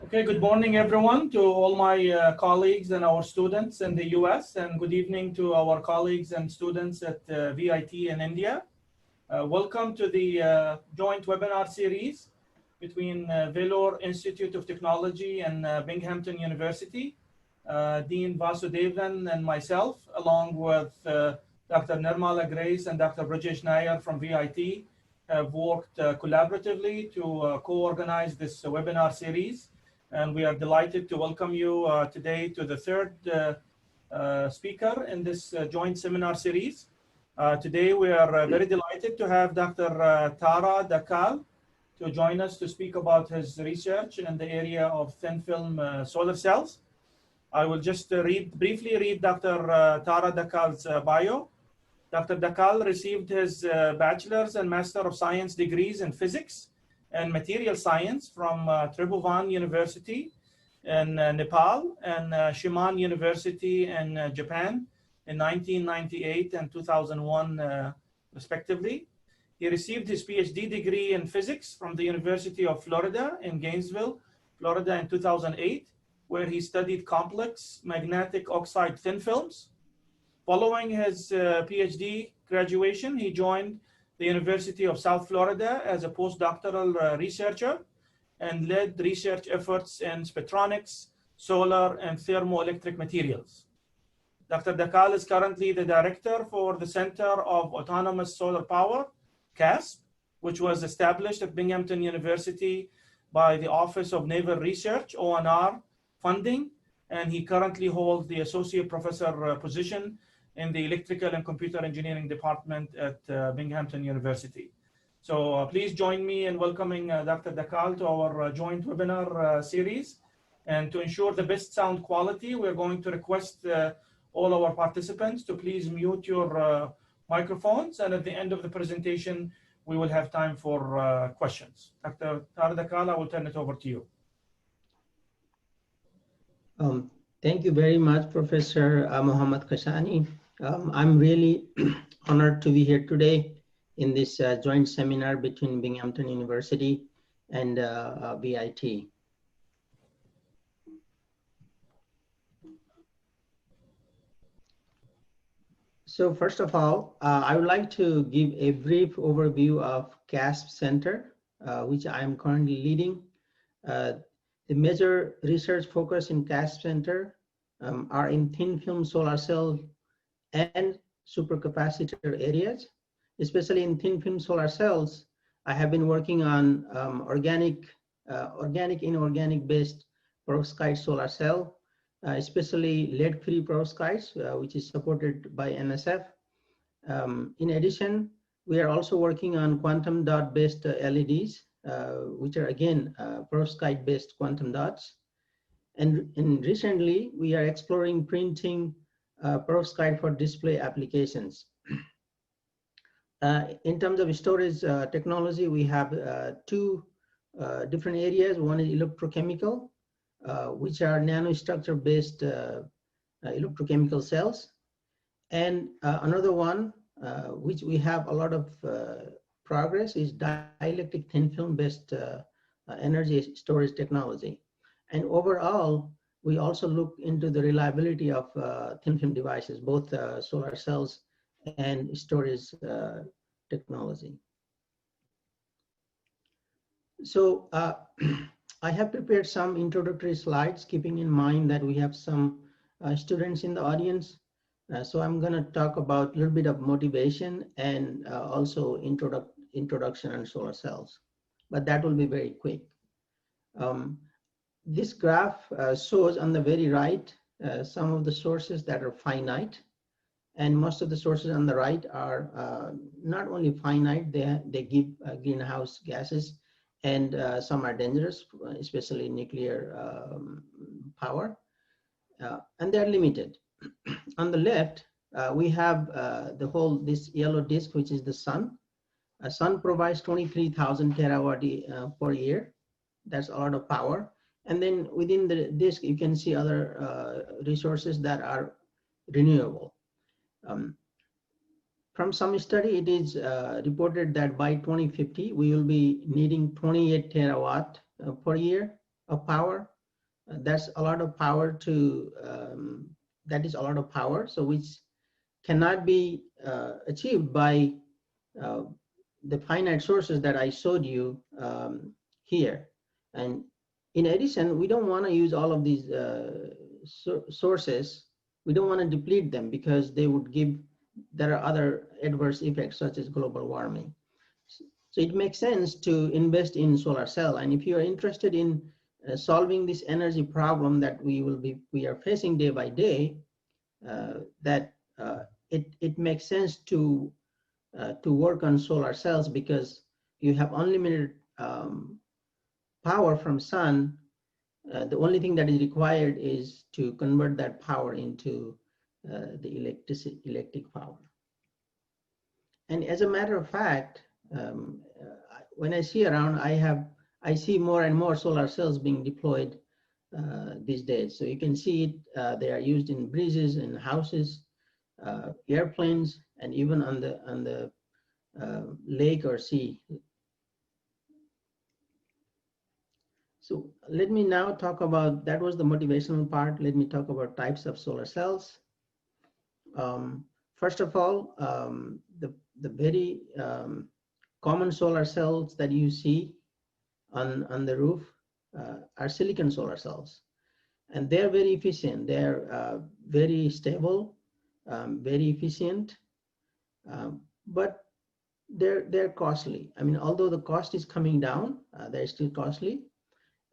Okay, good morning everyone to all my colleagues and our students in the US, and good evening to our colleagues and students at VIT in India. Welcome to the joint webinar series between Vellore Institute of Technology and Binghamton University. Dean Vasudevan and myself, along with Dr. Nirmala Grace and Dr. Rajesh Nair from VIT, have worked collaboratively to co-organize this webinar series. And we are delighted to welcome you today to the third speaker in this joint seminar series. Today we are very delighted to have Dr. Tara Dhakal to join us to speak about his research in the area of thin film solar cells. I will just briefly read Dr. Tara Dhakal's bio. Dr. Dhakal received his bachelor's and master of science degrees in physics and material science from Tribhuvan University in Nepal and Shiman University in Japan in 1998 and 2001 respectively. He received his Ph.D. degree in physics from the University of Florida in Gainesville, Florida in 2008, where he studied complex magnetic oxide thin films. Following his Ph.D. graduation, he joined the University of South Florida as a postdoctoral researcher and led research efforts in spectronics, solar, and thermoelectric materials. Dr. Dhakal is currently the director for the Center of Autonomous Solar Power, CASP, which was established at Binghamton University by the Office of Naval Research, ONR funding, and he currently holds the associate professor position in the Electrical and Computer Engineering Department at Binghamton University. So please join me in welcoming Dr. Dhakal to our joint webinar series. And to ensure the best sound quality, we're going to request all our participants to please mute your microphones. And at the end of the presentation, we will have time for questions. Dr. Tara Dhakal, I will turn it over to you. Thank you very much, Professor Mohammad Kashani. I'm really honored to be here today in this joint seminar between Binghamton University and VIT. So first of all, I would like to give a brief overview of CASP Center, which I am currently leading. The major research focus in CASP Center are in thin film solar cell and supercapacitor areas. Especially in thin film solar cells, I have been working on organic, inorganic based perovskite solar cell, especially lead-free perovskites, which is supported by NSF. In addition, we are also working on quantum dot based LEDs, which are again perovskite based quantum dots. And recently, we are exploring printing perovskite for display applications. In terms of storage technology, we have two different areas. One is electrochemical, which are nanostructure based electrochemical cells. And another one, which we have a lot of progress, is dielectric thin film based energy storage technology. And overall, we also look into the reliability of thin film devices, both solar cells and storage technology. So I have prepared some introductory slides, keeping in mind that we have some students in the audience. So I'm going to talk about a little bit of motivation and also introduction on solar cells, but that will be very quick. This graph shows on the very right some of the sources that are finite, and most of the sources on the right are not only finite, they give greenhouse gases, and some are dangerous, especially nuclear power, and they're limited. On the left, we have this yellow disk, which is the sun. Sun provides 23,000 terawatt per year. That's a lot of power. And then within the disk, you can see other resources that are renewable. From some study, it is reported that by 2050, we will be needing 28 terawatt per year of power. That's a lot of power to, that is a lot of power, so which cannot be achieved by the finite sources that I showed you here. And in addition, we don't want to use all of these sources. We don't want to deplete them because they would give, there are other adverse effects such as global warming. So it makes sense to invest in solar cell. And if you are interested in solving this energy problem that we are facing day by day, it makes sense to work on solar cells because you have unlimited power from sun. The only thing that is required is to convert that power into the electric power. And as a matter of fact, when I see around, I see more and more solar cells being deployed these days. So you can see it, they are used in bridges and houses, airplanes, and even on the lake or sea. So let me now talk about, that was the motivational part. Let me talk about types of solar cells. First of all, the very common solar cells that you see on the roof are silicon solar cells. And they're very efficient. They're very stable, very efficient, but they're costly. I mean, although the cost is coming down, they're still costly.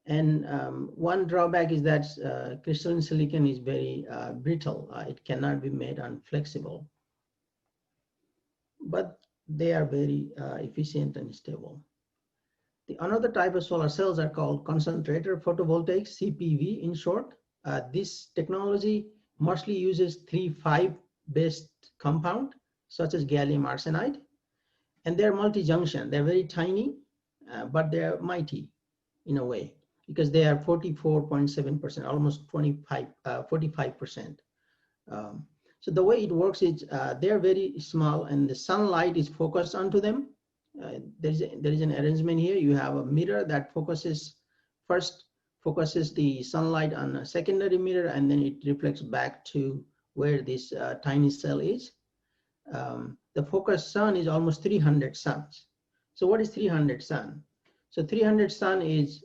And one drawback is that crystalline silicon is very brittle. It cannot be made unflexible. But they are very efficient and stable. The another type of solar cells are called Concentrator Photovoltaic Cpv in short. This technology mostly uses 3,5 based compound such as gallium arsenide, and they're multi-junction. They're very tiny, but they're mighty in a way because they are 44.7%, almost 45%. So the way it works is they're very small and the sunlight is focused onto them. There is an arrangement here. You have a mirror that focuses the sunlight on a secondary mirror, and then it reflects back to where this tiny cell is. The focused sun is almost 300 suns. So what is 300 sun? So 300 sun is,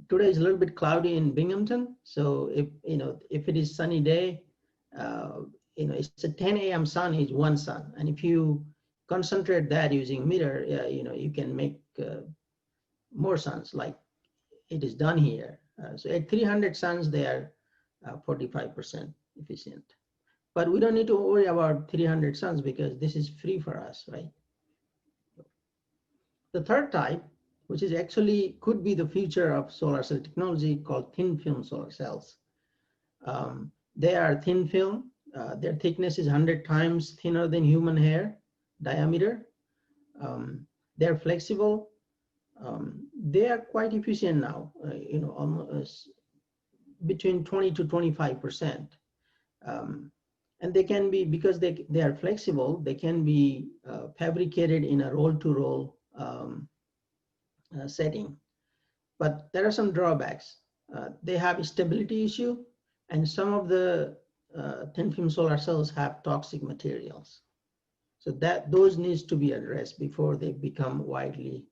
today is a little bit cloudy in Binghamton. So if it is sunny day, it's a 10 a.m. sun is one sun. And if you concentrate that using mirror, you can make more suns like it is done here. So at 300 suns, they are 45% efficient. But we don't need to worry about 300 suns because this is free for us, right? The third type, which is actually could be the future of solar cell technology, called thin film solar cells. They are thin film. Their thickness is 100 times thinner than human hair diameter. They're flexible. They are quite efficient now, almost between 20 to 25%. And they can be, because they are flexible, they can be fabricated in a roll-to-roll setting. But there are some drawbacks. They have a stability issue, and some of the thin film solar cells have toxic materials. So those needs to be addressed before they become widely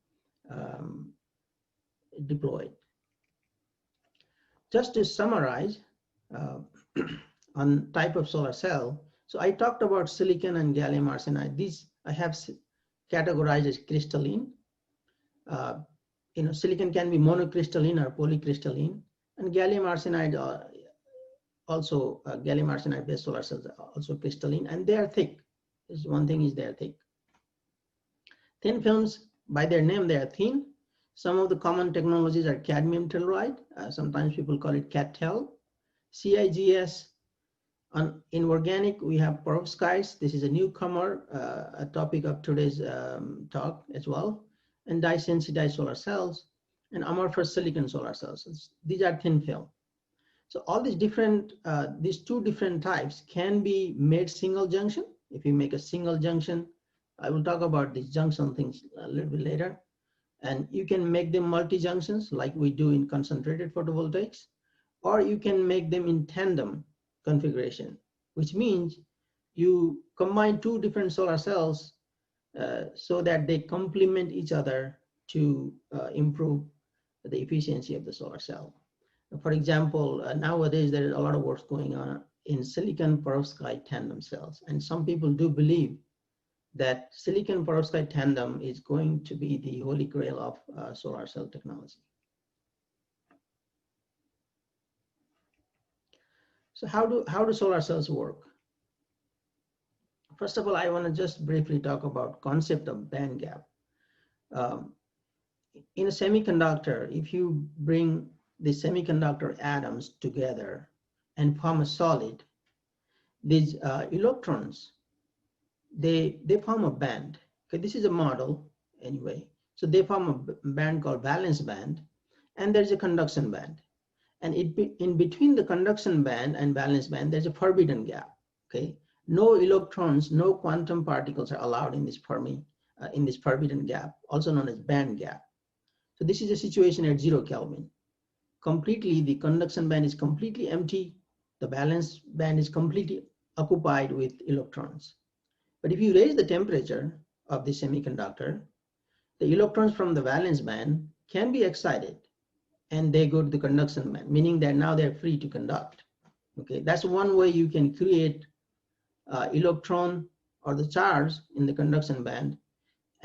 deployed. Just to summarize on type of solar cell, so I talked about silicon and gallium arsenide. These I have categorized as crystalline. Silicon can be monocrystalline or polycrystalline, and gallium arsenide gallium arsenide based solar cells are also crystalline, and they are thick. This one thing is they are thick. Thin films, by their name, they are thin. Some of the common technologies are cadmium telluride. Sometimes people call it CATTEL. CIGS. In organic, we have Perovskites. This is a newcomer, a topic of today's talk as well. And dye-sensitized solar cells and amorphous silicon solar cells. These are thin film. So all these two different types can be made single junction. If you make a single junction, I will talk about these junction things a little bit later. And you can make them multi-junctions like we do in concentrated photovoltaics, or you can make them in tandem configuration, which means you combine two different solar cells so that they complement each other to improve the efficiency of the solar cell. For example, nowadays there is a lot of work going on in silicon perovskite tandem cells, and some people do believe that silicon perovskite tandem is going to be the holy grail of solar cell technology. So how do solar cells work? First of all, I want to just briefly talk about concept of band gap. In a semiconductor, if you bring the semiconductor atoms together and form a solid, these electrons, they form a band. Okay, this is a model anyway. So they form a band called valence band, and there's a conduction band. And in between the conduction band and valence band, there's a forbidden gap. Okay, no electrons, no quantum particles are allowed in this forbidden gap, also known as band gap. So this is a situation at 0 Kelvin. Completely, the conduction band is completely empty. The valence band is completely occupied with electrons. But if you raise the temperature of the semiconductor, the electrons from the valence band can be excited and they go to the conduction band, meaning that now they're free to conduct. Okay, that's one way you can create electron or the charge in the conduction band,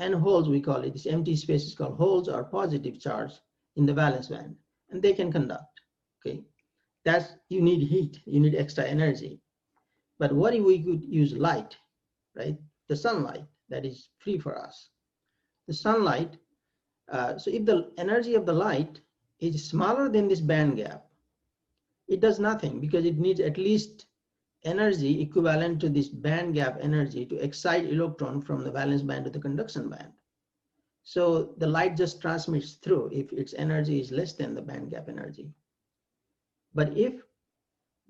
and holes, we call it, this empty space is called holes or positive charge in the valence band, and they can conduct. Okay, that's, you need heat, you need extra energy. But what if we could use light, right? The sunlight that is free for us. The sunlight, so if the energy of the light is smaller than this band gap, it does nothing because it needs at least energy equivalent to this band gap energy to excite electron from the valence band to the conduction band. So the light just transmits through if its energy is less than the band gap energy. But if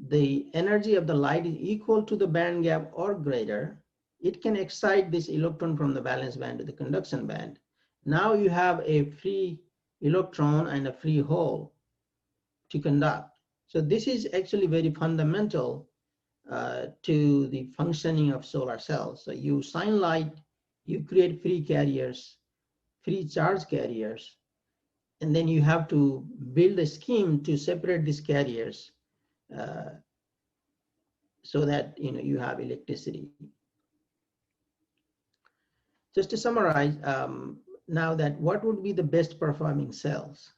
the energy of the light is equal to the band gap or greater, it can excite this electron from the valence band to the conduction band. Now you have a free electron and a free hole to conduct. So this is actually very fundamental to the functioning of solar cells. So you shine light, you create free carriers, free charge carriers, and then you have to build a scheme to separate these carriers so that you have electricity. Just to summarize, now that what would be the best performing cells?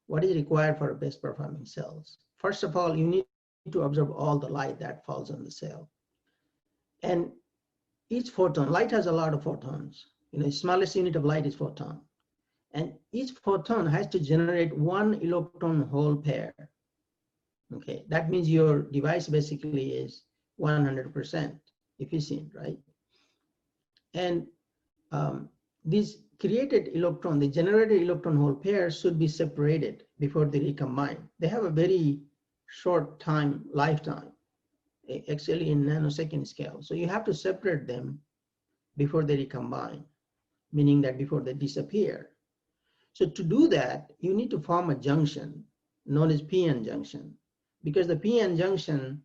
What is required for best performing cells? First of all, you need to absorb all the light that falls on the cell. And each photon, light has a lot of photons. The smallest unit of light is photon. And each photon has to generate one electron hole pair. Okay, that means your device basically is 100% efficient, right? And these created electron, the generated electron hole pairs should be separated before they recombine. They have a very short lifetime, actually in nanosecond scale. So you have to separate them before they recombine, meaning that before they disappear. So to do that, you need to form a junction known as p-n junction, because the p-n junction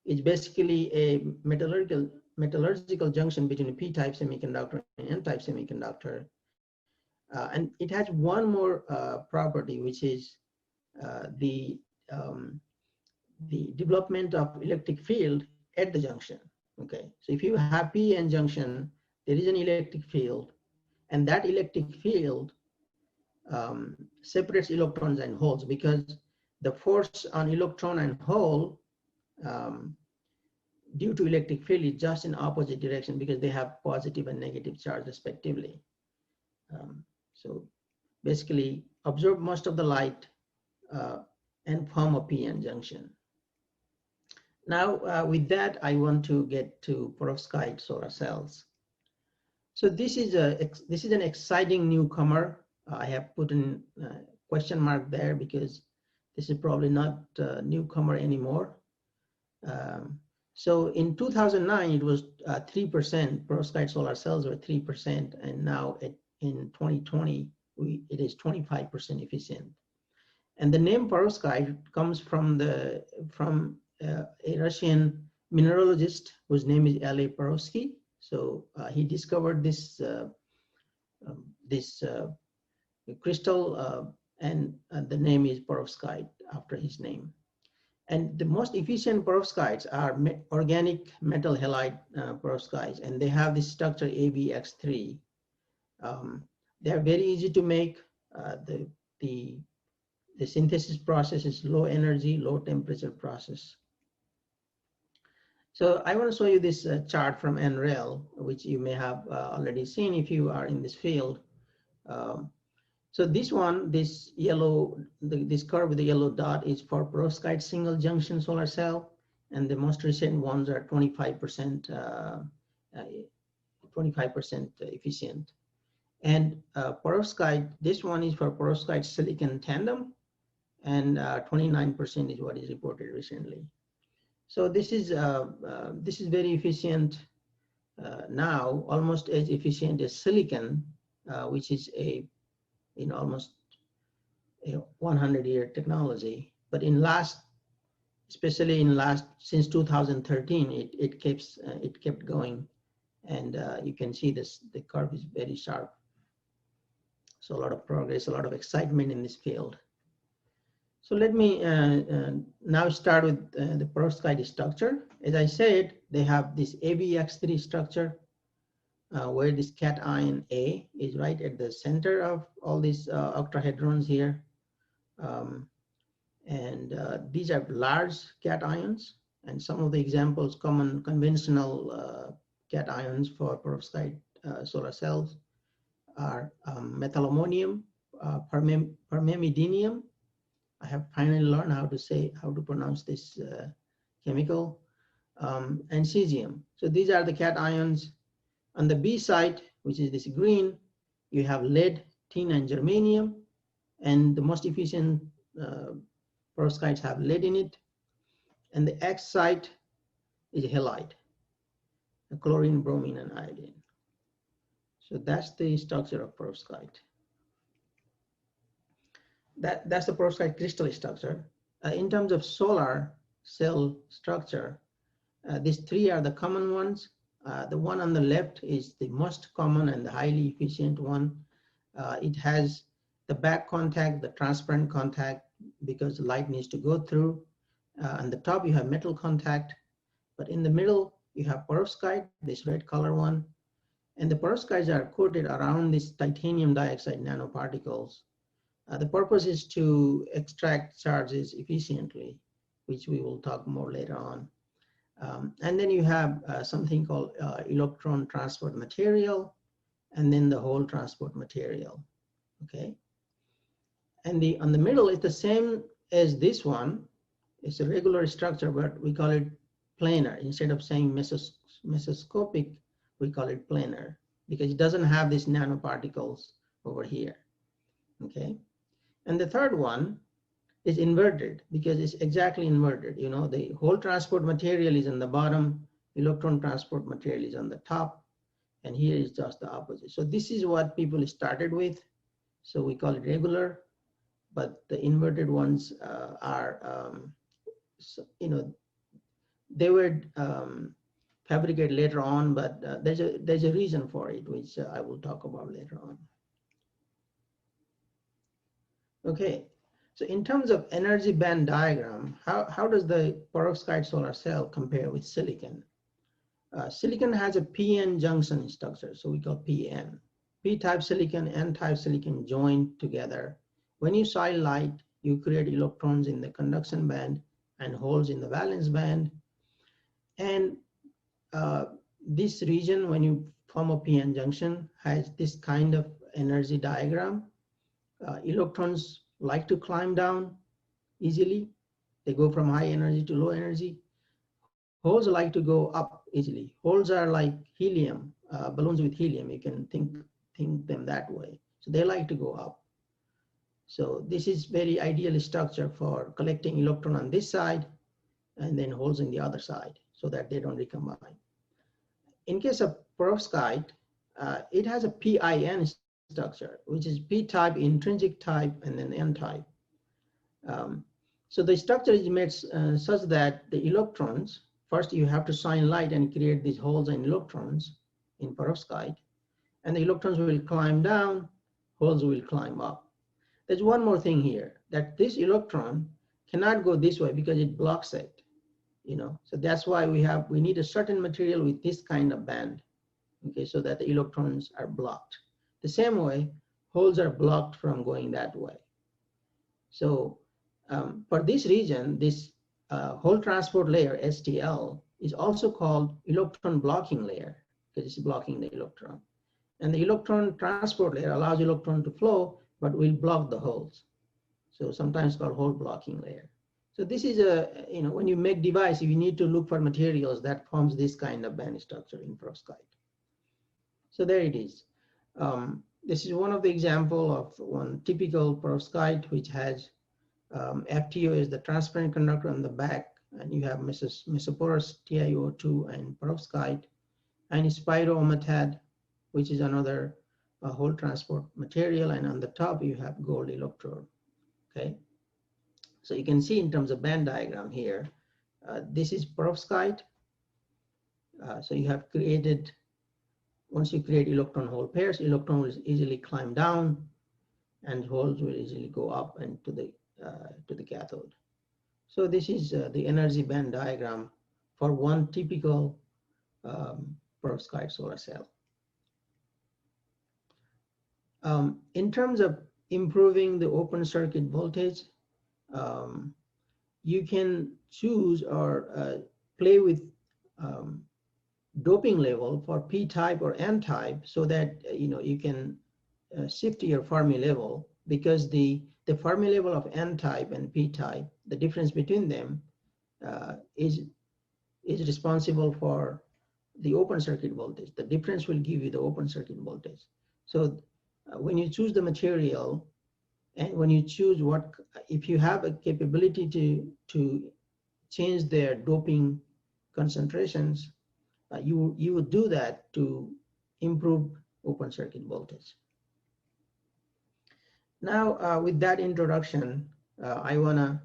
is basically a metallurgical junction between a p-type semiconductor and n-type semiconductor. And it has one more property, which is the development of electric field at the junction. Okay, so if you have p-n junction, there is an electric field, and that electric field separates electrons and holes, because the force on electron and hole due to electric field is just in opposite direction, because they have positive and negative charge respectively. So basically absorb most of the light and form a p-n junction. Now with that, I want to get to perovskite solar cells. So this is an exciting newcomer. I have put in a question mark there because this is probably not a newcomer anymore. So in 2009, it was 3%, perovskite solar cells were 3%, and now in 2020, it is 25% efficient. And the name perovskite comes from a Russian mineralogist whose name is L.A. Perovsky. So he discovered this crystal, and the name is perovskite after his name. And the most efficient perovskites are organic metal halide perovskites, and they have this structure ABX3. They are very easy to make. The synthesis process is low energy, low temperature process. So I want to show you this chart from NREL, which you may have already seen if you are in this field. So this one, this yellow, this curve with the yellow dot is for perovskite single junction solar cell, and the most recent ones are 25% efficient. And perovskite, this one is for perovskite silicon tandem, and 29% is what is reported recently. So this is very efficient now, almost as efficient as silicon, which is almost a 100-year technology. But especially since 2013, it kept going, and you can see the curve is very sharp. So a lot of progress, a lot of excitement in this field. So let me now start with the perovskite structure. As I said, they have this ABX3 structure, where this cation A is right at the center of all these octahedrons here. These are large cations, and some of the examples, common conventional cations for perovskite solar cells are methylammonium, permemidinium. I have finally learned how to pronounce this chemical, and cesium. So these are the cations. On the B side, which is this green, you have lead, tin, and germanium, and the most efficient perovskites have lead in it. And the X side is halide, chlorine, bromine, and iodine. So that's the structure of perovskite. That's the perovskite crystal structure. In terms of solar cell structure, these three are the common ones. The one on the left is the most common and the highly efficient one. It has the back contact, the transparent contact, because the light needs to go through. On the top, you have metal contact, but in the middle, you have perovskite, this red color one. And the perovskites are coated around these titanium dioxide nanoparticles. The purpose is to extract charges efficiently, which we will talk more later on. And then you have something called electron transport material, and then the whole transport material, okay? And on the middle is the same as this one. It's a regular structure, but we call it planar. Instead of saying mesoscopic, we call it planar, because it doesn't have these nanoparticles over here, okay? And the third one is inverted, because it's exactly inverted. You know, the whole transport material is on the bottom, electron transport material is on the top, and here is just the opposite. So this is what people started with. So we call it regular, but the inverted ones are, they were fabricated later on, but there's a reason for it, which I will talk about later on. Okay. So in terms of energy band diagram, how does the perovskite solar cell compare with silicon? Silicon has a PN junction structure, so we call PN. P-type silicon, N-type silicon joined together. When you shine light, you create electrons in the conduction band and holes in the valence band. And this region, when you form a PN junction, has this kind of energy diagram. Electrons like to climb down easily. They go from high energy to low energy. Holes like to go up easily. Holes are like helium, balloons with helium. You can think them that way. So they like to go up. So this is very ideal structure for collecting electron on this side and then holes in the other side so that they don't recombine. In case of perovskite, it has a PIN structure, which is p-type, intrinsic type, and then n-type. So the structure is made such that the electrons, first you have to shine light and create these holes in electrons in perovskite, and the electrons will climb down, holes will climb up. There's one more thing here, that this electron cannot go this way because it blocks it, So that's why we need a certain material with this kind of band, okay, so that the electrons are blocked. The same way, holes are blocked from going that way. So for this region, this hole transport layer, STL, is also called electron blocking layer because it's blocking the electron. And the electron transport layer allows electron to flow, but will block the holes. So sometimes called hole blocking layer. So this is when you make device, you need to look for materials that forms this kind of band structure in perovskite. So there it is. This is one of the example of one typical perovskite, which has FTO is the transparent conductor on the back, and you have mesoporous TiO2 and perovskite, and spirometad, which is another hole transport material, and on the top you have gold electrode. Okay, so you can see in terms of band diagram here, this is perovskite. So you have created, once you create electron hole pairs, electron will easily climb down, and holes will easily go up and to the cathode. So this is the energy band diagram for one typical perovskite solar cell. In terms of improving the open circuit voltage, you can choose or play with doping level for p-type or n-type, so that you can shift your Fermi level, because the Fermi level of n-type and p-type, the difference between them is responsible for the open circuit voltage. The difference will give you the open circuit voltage. So when you choose the material, and when you choose if you have a capability to change their doping concentrations, you would do that to improve open circuit voltage. Now, with that introduction, I want to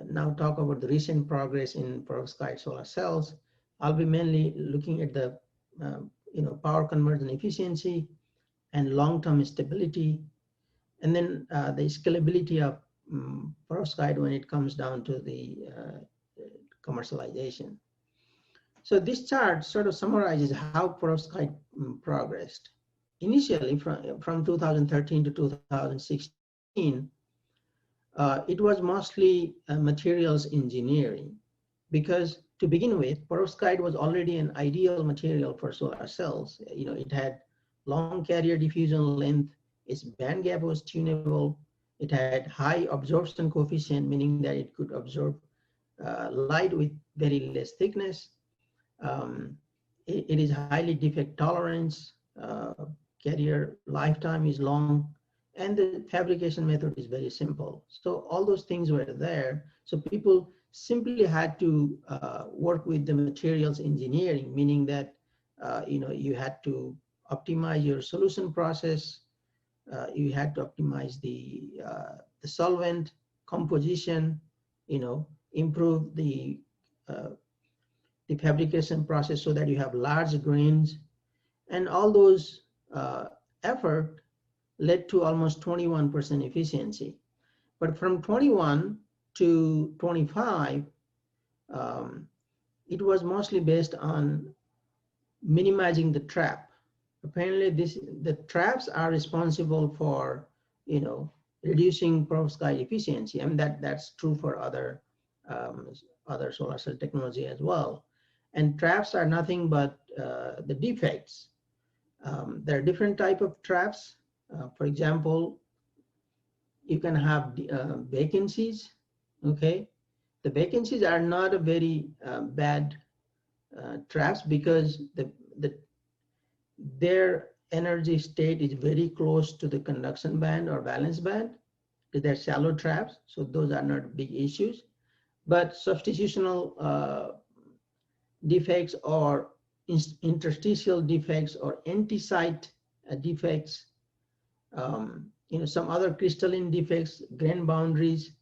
now talk about the recent progress in perovskite solar cells. I'll be mainly looking at the power conversion efficiency and long-term stability, and then the scalability of perovskite when it comes down to the commercialization. So this chart sort of summarizes how perovskite progressed. Initially, from 2013 to 2016, it was mostly materials engineering, because to begin with, perovskite was already an ideal material for solar cells. It had long carrier diffusion length, its band gap was tunable, it had high absorption coefficient, meaning that it could absorb light with very less thickness. It is highly defect tolerance, carrier lifetime is long, and the fabrication method is very simple. So all those things were there. So people simply had to work with the materials engineering, meaning that you had to optimize your solution process, you had to optimize the solvent composition, improve the fabrication process so that you have large grains, and all those effort led to almost 21% efficiency. But from 21 to 25, it was mostly based on minimizing the trap. Apparently, the traps are responsible for reducing perovskite efficiency, and that's true for other solar cell technology as well. And traps are nothing but the defects. There are different type of traps. For example, you can have vacancies. Okay, the vacancies are not a very bad traps, because their energy state is very close to the conduction band or valence band. They're shallow traps, so those are not big issues. But substitutional defects or interstitial defects or anti-site defects, Some other crystalline defects, grain boundaries,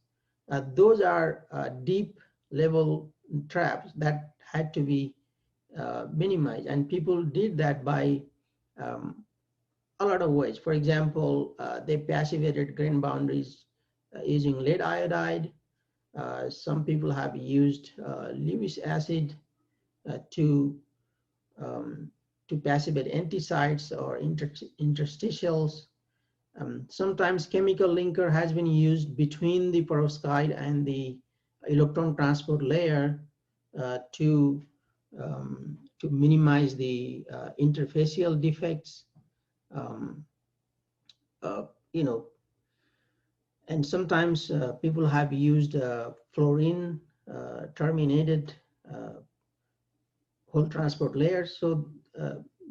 those are deep level traps that had to be minimized, and people did that by a lot of ways. For example, they passivated grain boundaries using lead iodide. Some people have used Lewis acid to passivate antisites or interstitials. Sometimes chemical linker has been used between the perovskite and the electron transport layer to minimize the interfacial defects. You know, and sometimes people have used fluorine terminated whole transport layers. So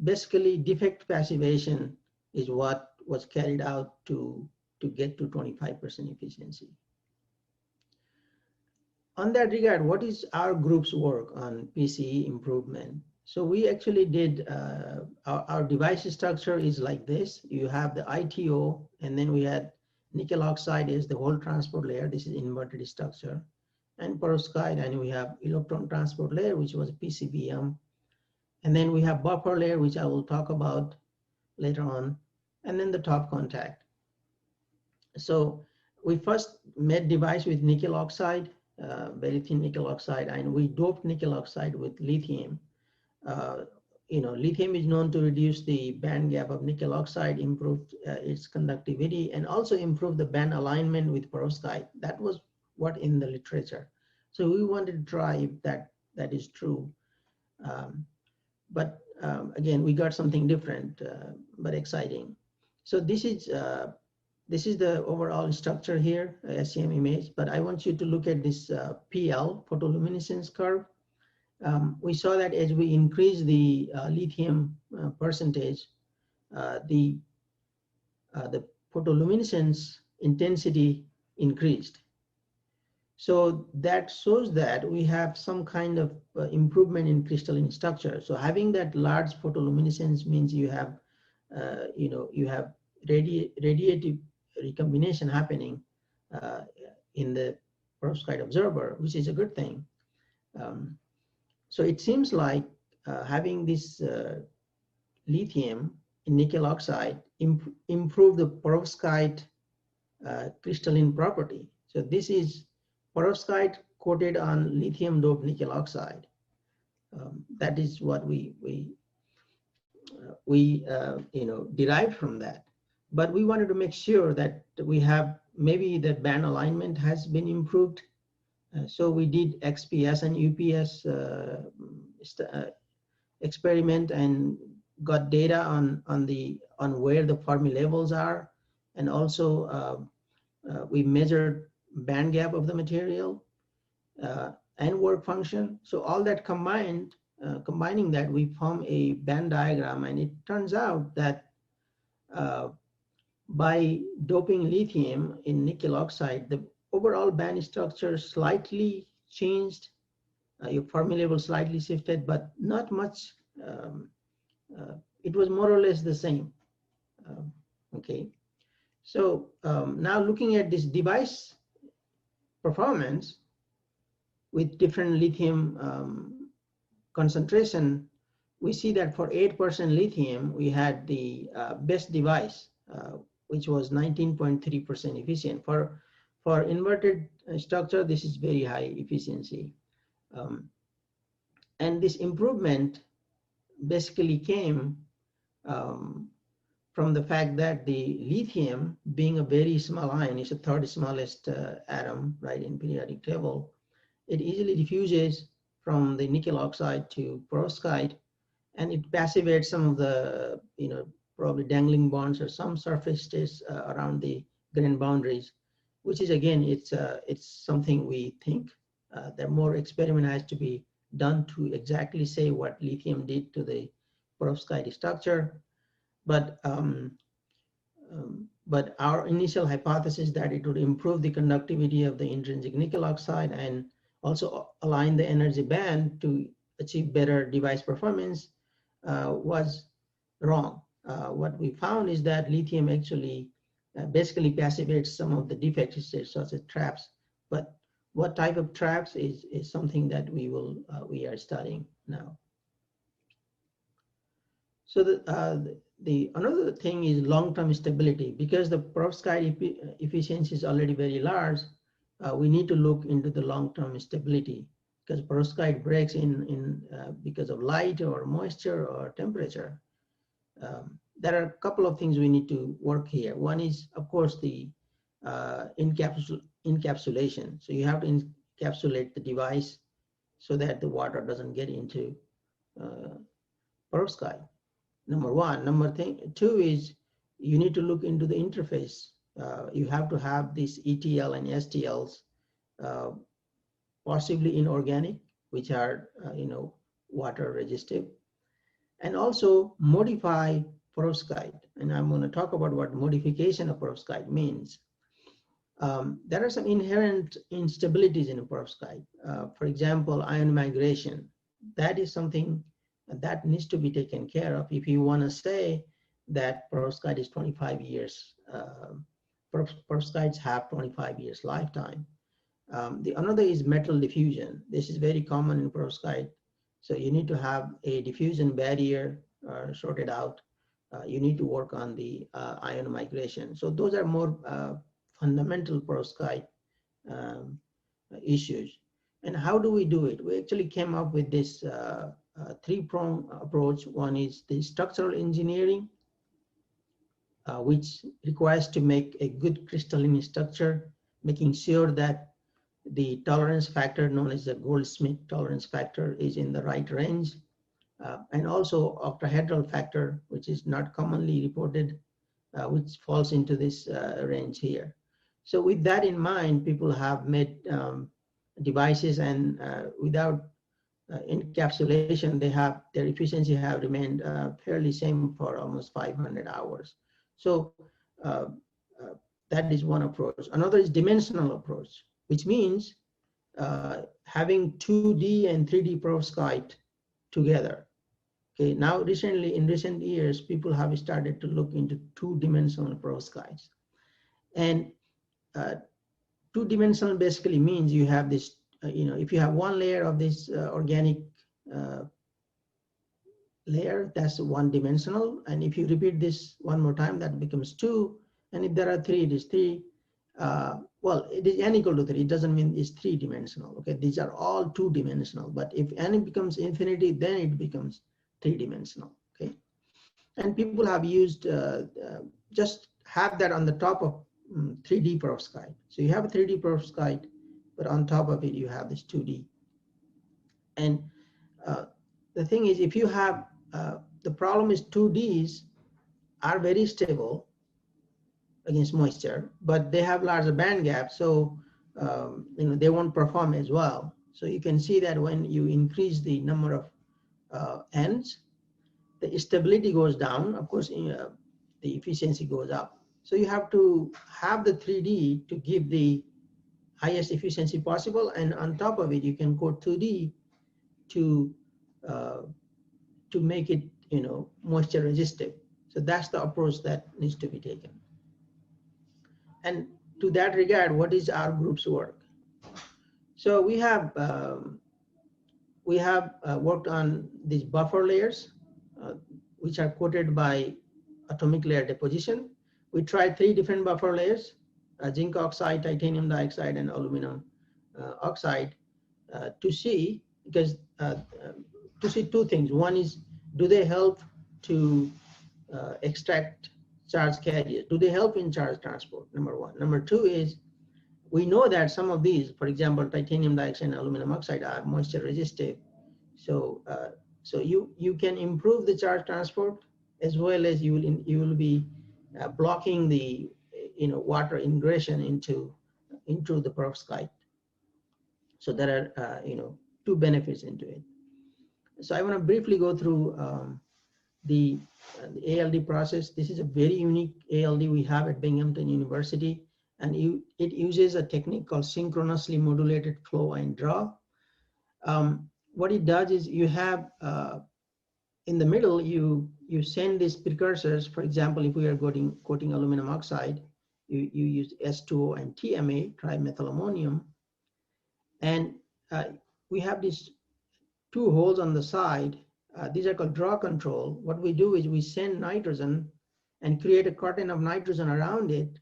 basically, defect passivation is what was carried out to get to 25% efficiency. On that regard, what is our group's work on PCE improvement? So we actually did, our device structure is like this. You have the ITO, and then we had nickel oxide is the whole transport layer. This is inverted structure. And perovskite, and we have electron transport layer, which was PCBM. And then we have buffer layer, which I will talk about later on, and then the top contact. So we first made device with nickel oxide, very thin nickel oxide, and we doped nickel oxide with lithium. Lithium is known to reduce the band gap of nickel oxide, improve its conductivity, and also improve the band alignment with perovskite. That was what in the literature. So we wanted to try if that is true. But again, we got something different, but exciting. So this is the overall structure here, SEM image, but I want you to look at this PL, photoluminescence curve. We saw that as we increase the lithium percentage, the photoluminescence intensity increased. So that shows that we have some kind of improvement in crystalline structure. So having that large photoluminescence means you have, you have radiative recombination happening in the perovskite observer, which is a good thing. So it seems like having this lithium in nickel oxide improve the perovskite crystalline property. So this is perovskite coated on lithium doped nickel oxide. That is what we derived from that. But we wanted to make sure that we have maybe the band alignment has been improved. So we did XPS and UPS experiment and got data on where the Fermi levels are, and also we measured band gap of the material and work function. So all that combined, combining that, we form a band diagram, and it turns out that by doping lithium in nickel oxide, the overall band structure slightly changed, your Fermi level slightly shifted, but not much. It was more or less the same. Okay, so now looking at this device performance with different lithium concentration, we see that for 8% lithium, we had the best device, which was 19.3% efficient. For inverted structure, this is very high efficiency. And this improvement basically came from the fact that the lithium, being a very small ion, is the third smallest atom, right, in periodic table. It easily diffuses from the nickel oxide to perovskite, and it passivates some of the, probably dangling bonds or some surfaces around the grain boundaries, which is, again, it's something we think that more experiment has to be done to exactly say what lithium did to the perovskite structure. But our initial hypothesis that it would improve the conductivity of the intrinsic nickel oxide and also align the energy band to achieve better device performance was wrong. What we found is that lithium actually basically passivates some of the defect states such as traps. But what type of traps is something that we are studying now. So the another thing is long-term stability. Because the perovskite efficiency is already very large, we need to look into the long-term stability, because perovskite breaks in because of light or moisture or temperature. There are a couple of things we need to work here. One is, of course, the encapsulation. So you have to encapsulate the device so that the water doesn't get into perovskite. Number one. Number two is you need to look into the interface. You have to have these ETL and STLs, possibly inorganic, which are water resistive, and also modify perovskite. And I'm going to talk about what modification of perovskite means. There are some inherent instabilities in a perovskite. For example, ion migration. That is something that needs to be taken care of if you want to say that perovskite is 25 years. Perovskites have 25 years lifetime. Another is metal diffusion. This is very common in perovskite. So you need to have a diffusion barrier sorted out. You need to work on the ion migration. So those are more fundamental perovskite issues. And how do we do it? We actually came up with this three-pronged approach. One is the structural engineering, which requires to make a good crystalline structure, making sure that the tolerance factor, known as the Goldsmith tolerance factor, is in the right range, and also octahedral factor, which is not commonly reported, which falls into this range here. So with that in mind, people have made devices, and without encapsulation, their efficiency have remained fairly same for almost 500 hours. So that is one approach. Another is dimensional approach, which means having 2D and 3D perovskite together. Okay, now in recent years, people have started to look into two-dimensional perovskites. And two-dimensional basically means you have this, if you have one layer of this organic layer, that's one-dimensional. And if you repeat this one more time, that becomes two. And if there are three, it is three. Well, it is n equal to 3. It doesn't mean it's three-dimensional. Okay, these are all two-dimensional. But if n becomes infinity, then it becomes three-dimensional. Okay, and people have used just have that on the top of 3D perovskite. So you have a 3D perovskite, but on top of it you have this 2D. And the thing is, if you have the problem is 2Ds are very stable against moisture, but they have larger band gap, so they won't perform as well. So you can see that when you increase the number of ends, the stability goes down. Of course, the efficiency goes up. So you have to have the 3D to give the highest efficiency possible, and on top of it, you can go 2D to make it moisture resistive. So that's the approach that needs to be taken. And to that regard, what is our group's work? So we have worked on these buffer layers, which are coated by atomic layer deposition. We tried 3 different buffer layers: zinc oxide, titanium dioxide, and aluminum oxide, to see two things. One is, do they help to extract charge carriers? Do they help in charge transport? Number one. Number two is, we know that some of these, for example, titanium dioxide and aluminum oxide, are moisture resistive. So you can improve the charge transport, as well as you will be blocking the water ingression into the perovskite. So there are 2 benefits into it. So I want to briefly go through the ALD process. This is a very unique ALD we have at Binghamton University, and it uses a technique called synchronously modulated flow and draw. What it does is, you have in the middle, you send these precursors. For example, if we are coating aluminum oxide, you use S2O and TMA, trimethylammonium. And we have these two holes on the side. These are called draw control. What we do is we send nitrogen and create a curtain of nitrogen around it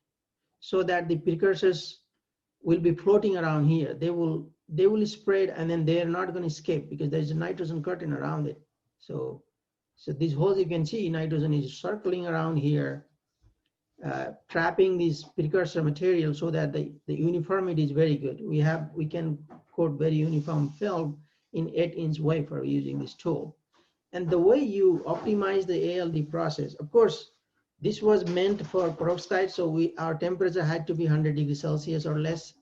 so that the precursors will be floating around here. They will spread, and then they're not going to escape because there's a nitrogen curtain around it. So these holes, you can see nitrogen is circling around here, trapping these precursor material so that the uniformity is very good. We can coat very uniform film in 8-inch wafer using this tool. And the way you optimize the ALD process, of course, this was meant for perovskite, so our temperature had to be 100 degrees Celsius or less.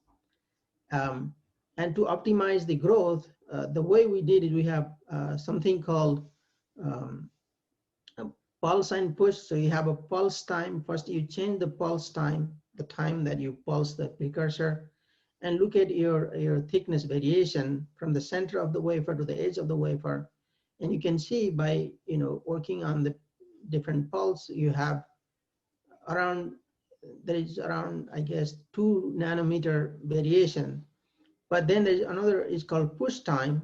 And to optimize the growth, the way we did it, we have something called pulse and push. So you have a pulse time. First, you change the pulse time, the time that you pulse the precursor, and look at your thickness variation from the center of the wafer to the edge of the wafer. And you can see by working on the different pulse, you have there is around, I guess, 2 nanometer variation. But then there's another, is called push time.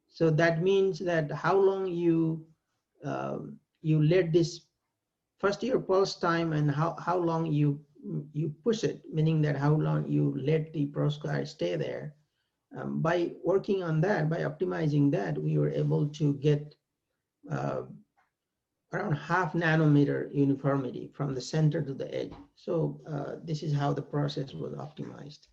So that means that how long you let this, first your pulse time, and how long you push it, meaning that how long you let the perovskite stay there. By working on that, by optimizing that, we were able to get around 0.5 nanometer uniformity from the center to the edge. So this is how the process was optimized.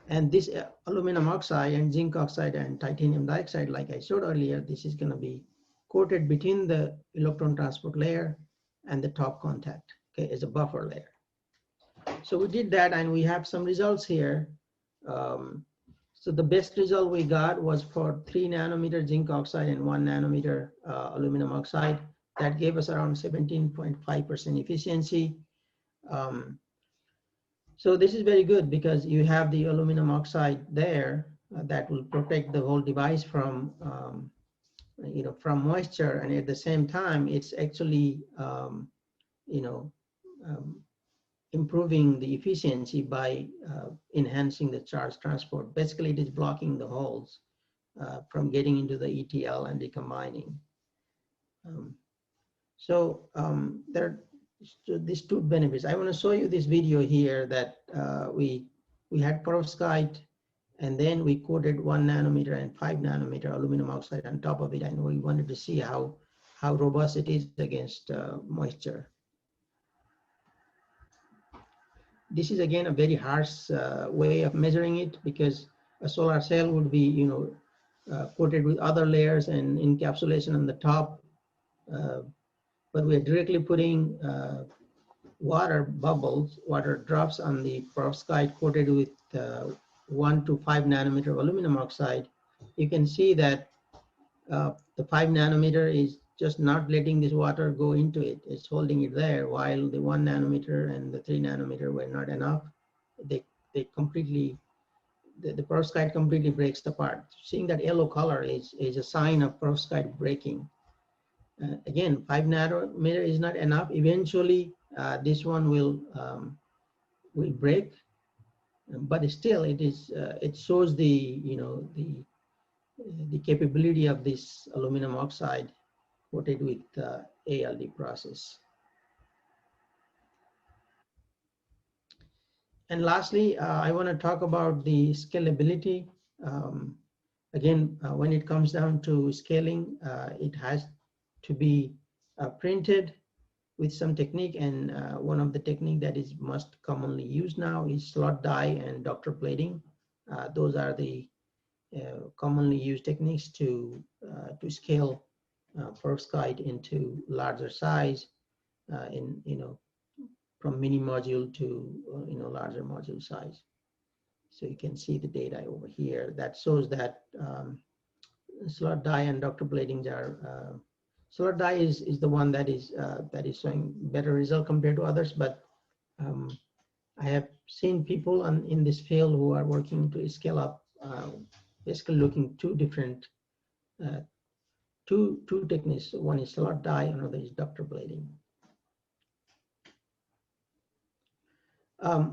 And this aluminum oxide and zinc oxide and titanium dioxide, like I showed earlier, this is going to be coated between the electron transport layer and the top contact, okay, as a buffer layer. So we did that, and we have some results here. So the best result we got was for 3 nanometer zinc oxide and 1 nanometer aluminum oxide. That gave us around 17.5% efficiency. So this is very good because you have the aluminum oxide there that will protect the whole device from from moisture, and at the same time, it's actually improving the efficiency by enhancing the charge transport. Basically, it is blocking the holes from getting into the ETL and decombining. There are these two benefits. I want to show you this video here that we had perovskite, and then we coated 1 nanometer and 5 nanometer aluminum oxide on top of it, and we wanted to see how robust it is against moisture. This is again a very harsh way of measuring it, because a solar cell would be coated with other layers and encapsulation on the top, but we are directly putting water bubbles, water drops on the perovskite coated with 1 to 5 nanometer of aluminum oxide. You can see that the 5 nanometer is just not letting this water go into it. It's holding it there, while the 1 nanometer and the 3 nanometer were not enough. They completely, the perovskite completely breaks apart. Seeing that yellow color is a sign of perovskite breaking. Again, 5 nanometer is not enough. Eventually, this one will break, but still, it shows the capability of this aluminum oxide coated with ALD process. And lastly, I want to talk about the scalability. Again, when it comes down to scaling, it has to be printed with some technique, and one of the technique that is most commonly used now is slot die and doctor plating. Those are the commonly used techniques to scale perovskite into larger size, from mini module to larger module size. So you can see the data over here that shows that slot die and doctor platings are slot die is the one that is showing better result compared to others, but I have seen people in this field who are working to scale up, basically looking two different two techniques. One is slot die, another is doctor plating.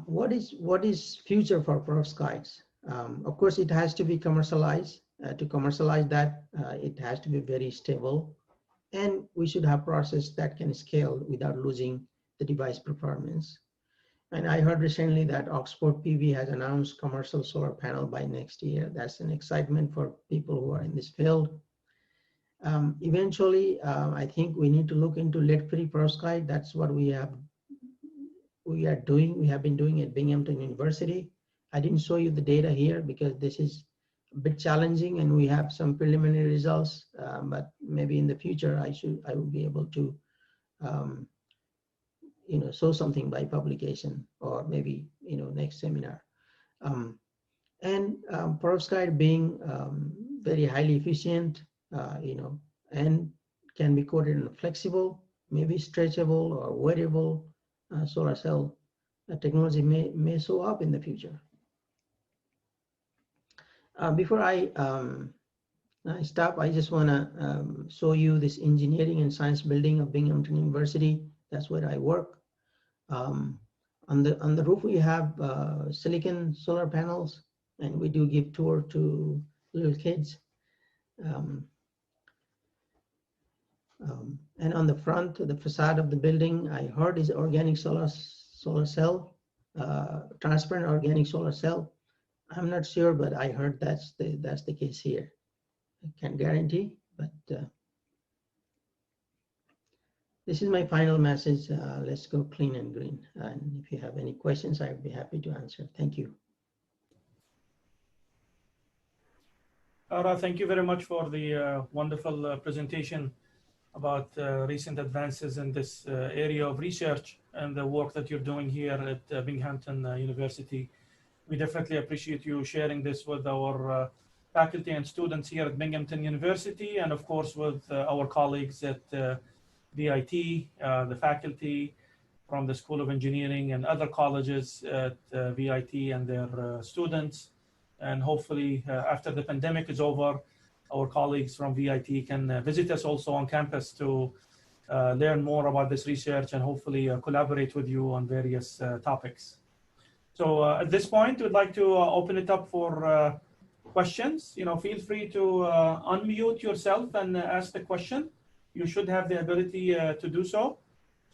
What is future for perovskites? Of course, it has to be commercialized. To commercialize that, it has to be very stable, and we should have process that can scale without losing the device performance. And I heard recently that Oxford PV has announced commercial solar panel by next year. That's an excitement for people who are in this field. Eventually, I think we need to look into lead-free perovskite. That's what we are doing. We have been doing at Binghamton University. I didn't show you the data here because this is a bit challenging, and we have some preliminary results. But maybe in the future, I will be able to, show something by publication, or maybe next seminar. Perovskite being very highly efficient, and can be coated in a flexible, maybe stretchable or wearable solar cell technology may show up in the future. Before I stop, I just want to show you this engineering and science building of Binghamton University. That's where I work. On the roof, we have silicon solar panels, and we do give tour to little kids. And on the front, the facade of the building, I heard is organic solar cell, transparent organic solar cell. I'm not sure, but I heard that's the case here. I can't guarantee, but this is my final message. Let's go clean and green. And if you have any questions, I'd be happy to answer. Thank you. Ara, thank you very much for the wonderful presentation about recent advances in this area of research and the work that you're doing here at Binghamton University. We definitely appreciate you sharing this with our faculty and students here at Binghamton University, and of course with our colleagues at VIT, the faculty from the School of Engineering and other colleges at VIT and their students. And hopefully after the pandemic is over, our colleagues from VIT can visit us also on campus to learn more about this research and hopefully collaborate with you on various topics. So at this point, we'd like to open it up for questions. Feel free to unmute yourself and ask the question. You should have the ability to do so.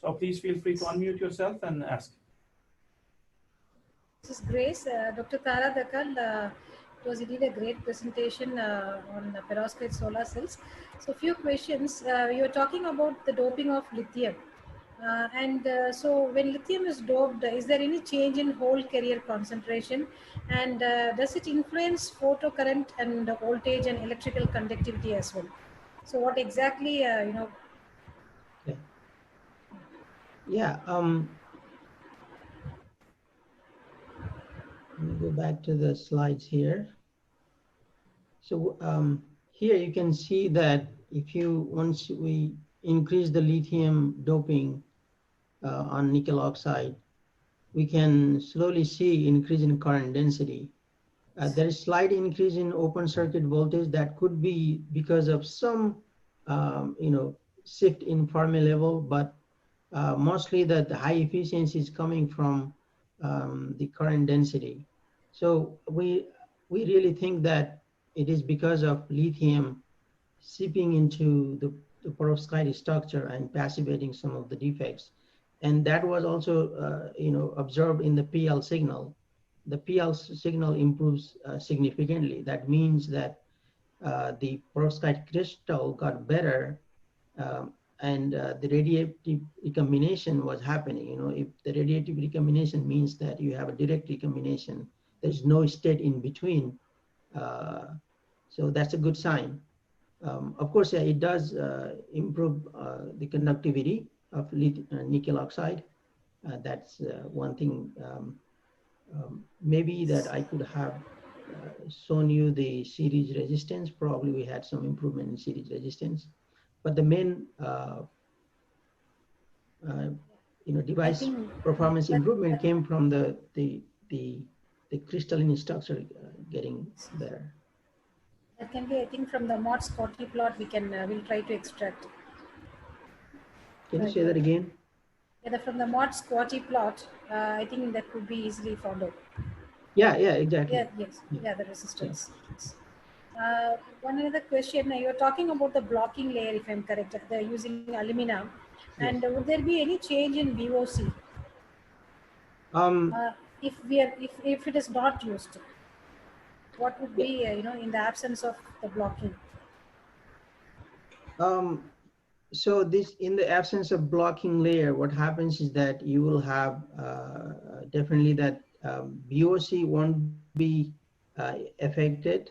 So please feel free to unmute yourself and ask. This is Grace. Dr. Tara Dhakal, it was indeed a great presentation on perovskite solar cells. So a few questions. You were talking about the doping of lithium. So when lithium is doped, is there any change in whole carrier concentration? And does it influence photocurrent and voltage and electrical conductivity as well? So what exactly, Okay. Yeah. Let me go back to the slides here. So here you can see that once we increase the lithium doping on nickel oxide, we can slowly see increase in current density. There is slight increase in open circuit voltage that could be because of some shift in Fermi level, but mostly the high efficiency is coming from the current density. So we really think that it is because of lithium seeping into the perovskite structure and passivating some of the defects. And that was also observed in the PL signal. The PL signal improves significantly. That means that the perovskite crystal got better, and the radiative recombination was happening. If the radiative recombination means that you have a direct recombination, there's no state in between. So that's a good sign. Of course, it does improve the conductivity of nickel oxide. That's one thing. Maybe that I could have shown you the series resistance. Probably we had some improvement in series resistance, but the main device performance improvement came from the crystalline structure getting better. that can be, I think, from the Mott Scotty plot we'll try to extract. Can you say that again? Yeah, from the mod squatty plot, I think that could be easily found out. Yeah, exactly. Yeah, yes, Yeah. yeah, the resistance. One another question, you're talking about the blocking layer, if I'm correct, they're using alumina. Yes. And would there be any change in VOC Um, if it is not used? What would yeah, be, in the absence of the blocking? so this, in the absence of blocking layer, what happens is that you will have definitely that VOC won't be affected.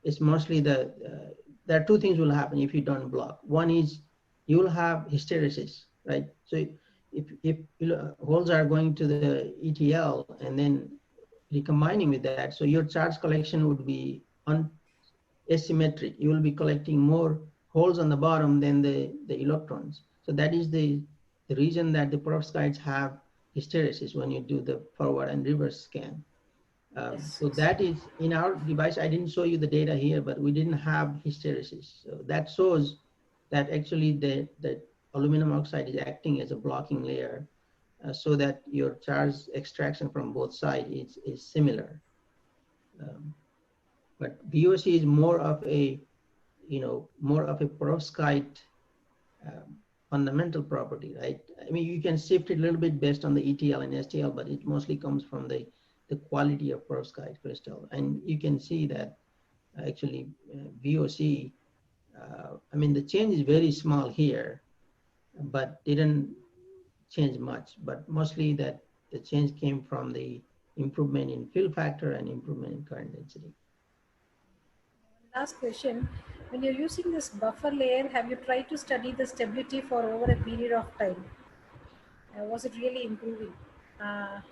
It's mostly there are two things will happen if you don't block. One is you will have hysteresis, right? So if holes are going to the ETL and then recombining with that, so your charge collection would be asymmetric. You will be collecting more holes on the bottom than the electrons. So that is the reason that the perovskites have hysteresis when you do the forward and reverse scan. Yes, So that is in our device. I didn't show you the data here, but we didn't have hysteresis. So that shows that actually the aluminum oxide is acting as a blocking layer, so that your charge extraction from both sides is similar. But VOC is more of a, more of a perovskite fundamental property, right? I mean, you can shift it a little bit based on the ETL and STL, but it mostly comes from the quality of perovskite crystal. And you can see that actually VOC, I mean, the change is very small here, but didn't change much, but mostly that the change came from the improvement in fill factor and improvement in current density. last question, when you're using this buffer layer, have you tried to study the stability for over a period of time? Was it really improving? That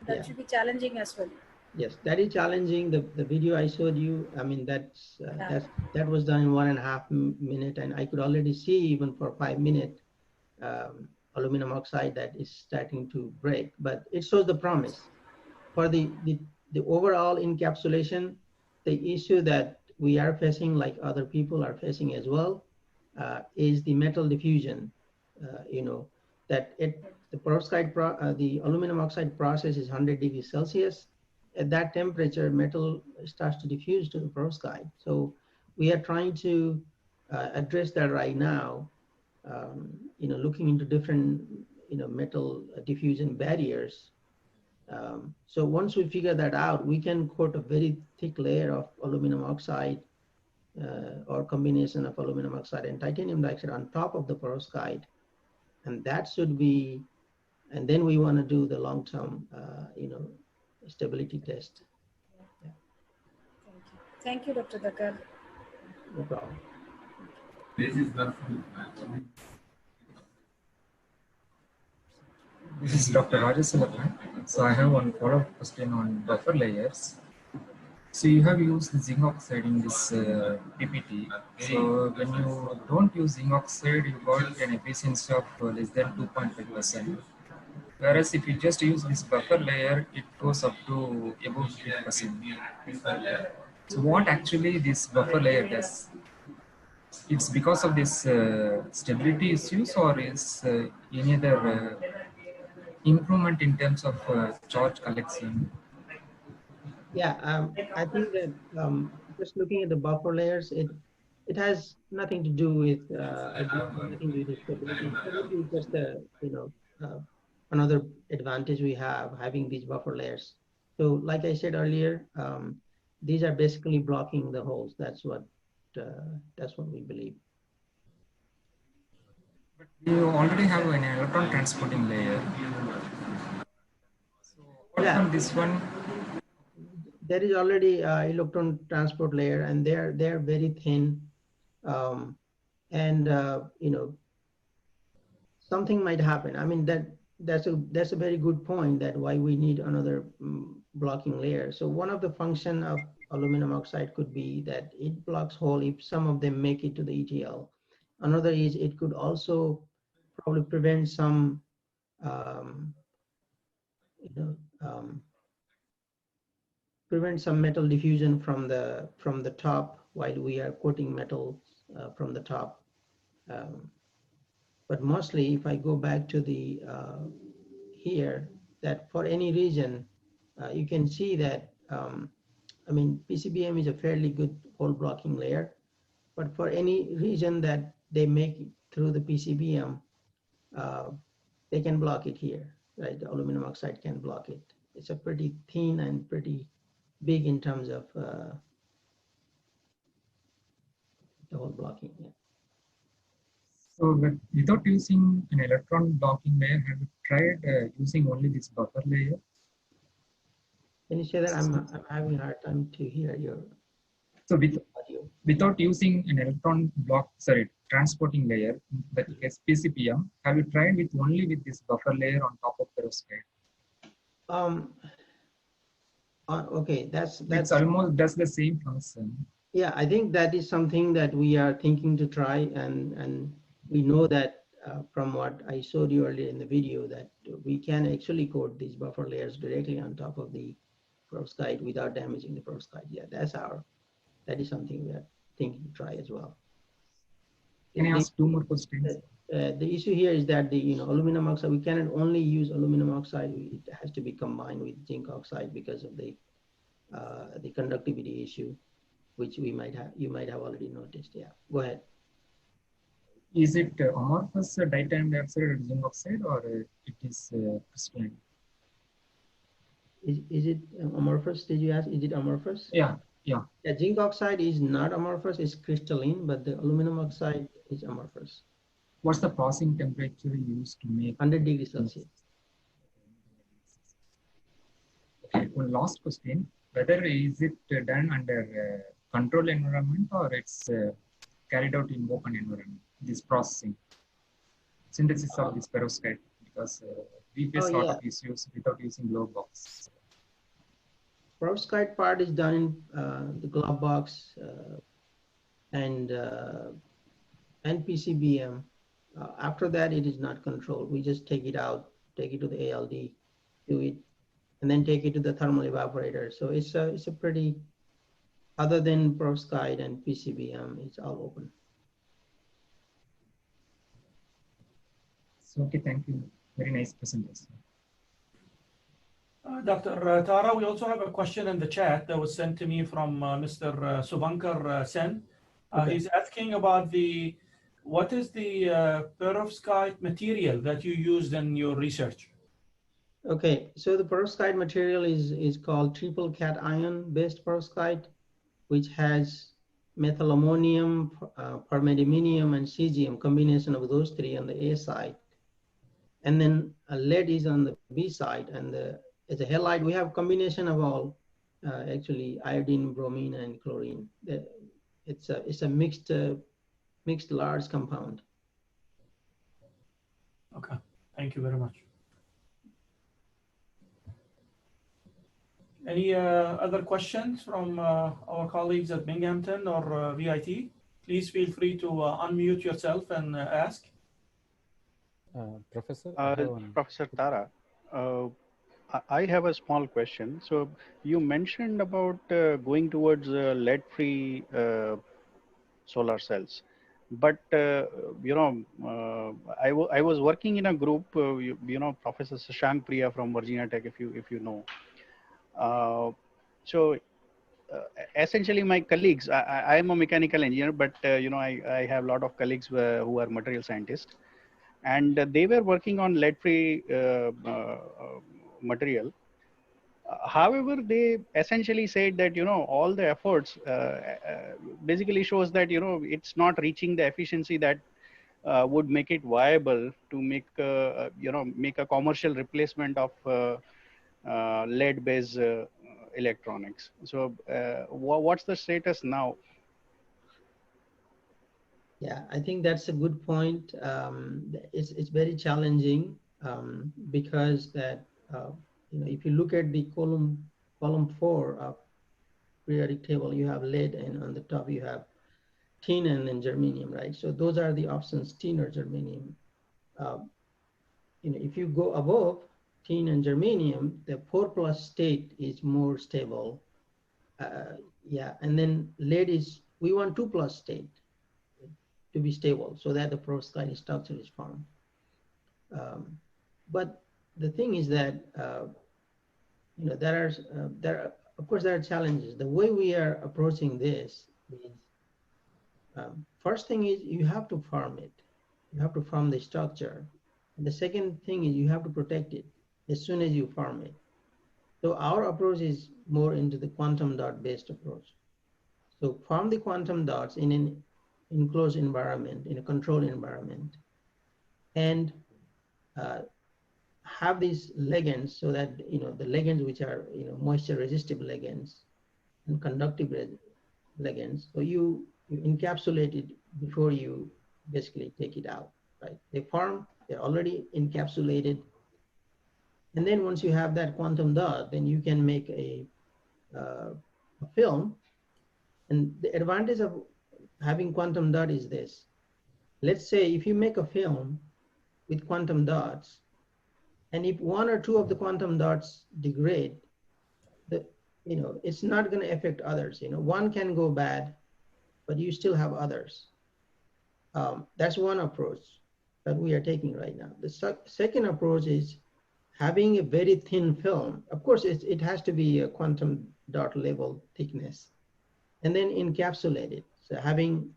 Yeah. should be challenging as well. Yes, that is challenging. The video I showed you, I mean, Yeah. that was done in 1.5 minute, and I could already see even for 5 minutes aluminum oxide that is starting to break. But it shows the promise for the overall encapsulation. The issue that we are facing, like other people are facing as well, is the metal diffusion. That the perovskite the aluminum oxide process is 100 degrees Celsius. At that temperature, metal starts to diffuse to the perovskite. So we are trying to address that right now. Looking into different metal diffusion barriers. So once we figure that out, we can coat a very thick layer of aluminum oxide or combination of aluminum oxide and titanium dioxide on top of the perovskite, and that should be. And then we want to do the long-term, stability test. Yeah, Thank you, Dr. Dhakal. no problem. This is Dr. Rajesh Electron. So I have one follow-up question on buffer layers. So you have used zinc oxide in this PPT. So when you don't use zinc oxide, you got an efficiency of less than 2.5%. Whereas if you just use this buffer layer, it goes up to above 50%. So what actually this buffer layer does? It's because of this stability issues, or is any other improvement in terms of charge collection? Yeah, I think that just looking at the buffer layers, it has nothing to do with I believe nothing to do with stability. Stability is just another advantage we have having these buffer layers. So, like I said earlier, these are basically blocking the holes. That's what we believe. But you already have an electron transporting layer. So apart from this one, there is already electron transport layer, and they're very thin, and something might happen. I mean, that's a very good point, that why we need another blocking layer. So one of the function of aluminum oxide could be that it blocks hole if some of them make it to the ETL. Another is it could also probably prevent some metal diffusion from the top while we are coating metal from the top. But mostly, if I go back to the here, that for any region, you can see that, I mean, PCBM is a fairly good hole blocking layer, but for any region that they make through the PCBM, they can block it here, right? The aluminum oxide can block it. It's a pretty thin and pretty big in terms of the hole blocking. Yeah. So without using an electron blocking layer, have you tried using only this buffer layer? Can you say that? I'm having a hard time to hear your So audio. without using an electron transporting layer, that is PCPM, have you tried with only with this buffer layer on top of perovskite? Okay, that's It's almost does the same function. Yeah, I think that is something that we are thinking to try, and we know that from what I showed you earlier in the video, that we can actually coat these buffer layers directly on top of the perovskite without damaging the perovskite. Yeah, that is something we are thinking to try as well. Can I ask two more questions? The issue here is that the aluminum oxide, we cannot only use aluminum oxide, it has to be combined with zinc oxide because of the conductivity issue, which you might have already noticed. Yeah, go ahead. Is it amorphous ditanium dioxide or zinc oxide, or it is crystalline? Is it amorphous? Did you ask? Is it amorphous? Yeah. Yeah, zinc oxide is not amorphous, it's crystalline, but the aluminum oxide is amorphous. What's the processing temperature used to make? 100 degrees Celsius. Okay, one last question. Whether is it done under controlled environment or it's carried out in open environment, this processing, synthesis of this perovskite, because we face a lot of issues without using glove box. Perovskite part is done in the glove box and PCBM. After that, it is not controlled. We just take it out, take it to the ALD, do it, and then take it to the thermal evaporator. So it's a pretty, other than perovskite and PCBM, it's all open. So, okay, thank you. Very nice presentation. Dr. Tara, we also have a question in the chat that was sent to me from Mr. Subankar Sen. Okay. He's asking about what is the perovskite material that you used in your research? Okay, so the perovskite material is called triple cation based perovskite, which has methylammonium, permetaminium, and cesium, combination of those three on the A side. And then lead is on the B side, and as a halide, we have combination of all, actually iodine, bromine, and chlorine. It's a mixed large compound. Okay, thank you very much. Any other questions from our colleagues at Binghamton or VIT? Please feel free to unmute yourself and ask. Professor? Professor Tara, I have a small question. So you mentioned about going towards lead-free solar cells, but I was working in a group. Professor Shashank Priya from Virginia Tech, if you know. Essentially, my colleagues, I am a mechanical engineer, but I have a lot of colleagues who are material scientists, and they were working on lead-free material. However, they essentially said that all the efforts basically shows that it's not reaching the efficiency that would make it viable to make make a commercial replacement of lead-based electronics. So, what's the status now? Yeah, I think that's a good point. It's very challenging because that if you look at the column 4 of periodic table, you have lead, and on the top you have tin and then germanium, right? So those are the options, tin or germanium. If you go above tin and germanium, the 4+ state is more stable. Yeah, and then lead is, we want 2+ state. to be stable so that the perovskite structure is formed. But the thing is that of course there are challenges. The way we are approaching this is first thing is you have to form it. You have to form the structure. And the second thing is you have to protect it as soon as you form it. So our approach is more into the quantum dot based approach. So form the quantum dots in an enclosed environment, in a controlled environment, and have these ligands so that the ligands which are moisture resistive ligands and conductive ligands. So you encapsulate it before you basically take it out, right? They're already encapsulated. And then once you have that quantum dot, then you can make a film. And the advantage of having quantum dot is this. Let's say if you make a film with quantum dots, and if one or two of the quantum dots degrade, it's not going to affect others. One can go bad, but you still have others. That's one approach that we are taking right now. The second approach is having a very thin film. Of course, it has to be a quantum dot level thickness, and then encapsulate it. So having,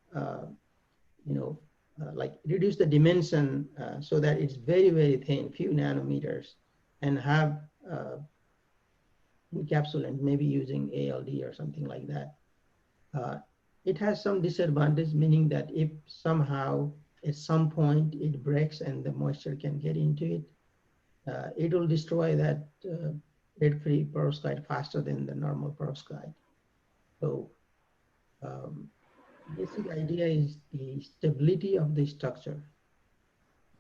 like reduce the dimension so that it's very, very thin, few nanometers, and have encapsulant, maybe using ALD or something like that. It has some disadvantage, meaning that if somehow at some point it breaks and the moisture can get into it, it will destroy that lead-free perovskite faster than the normal perovskite. So basic idea is the stability of the structure.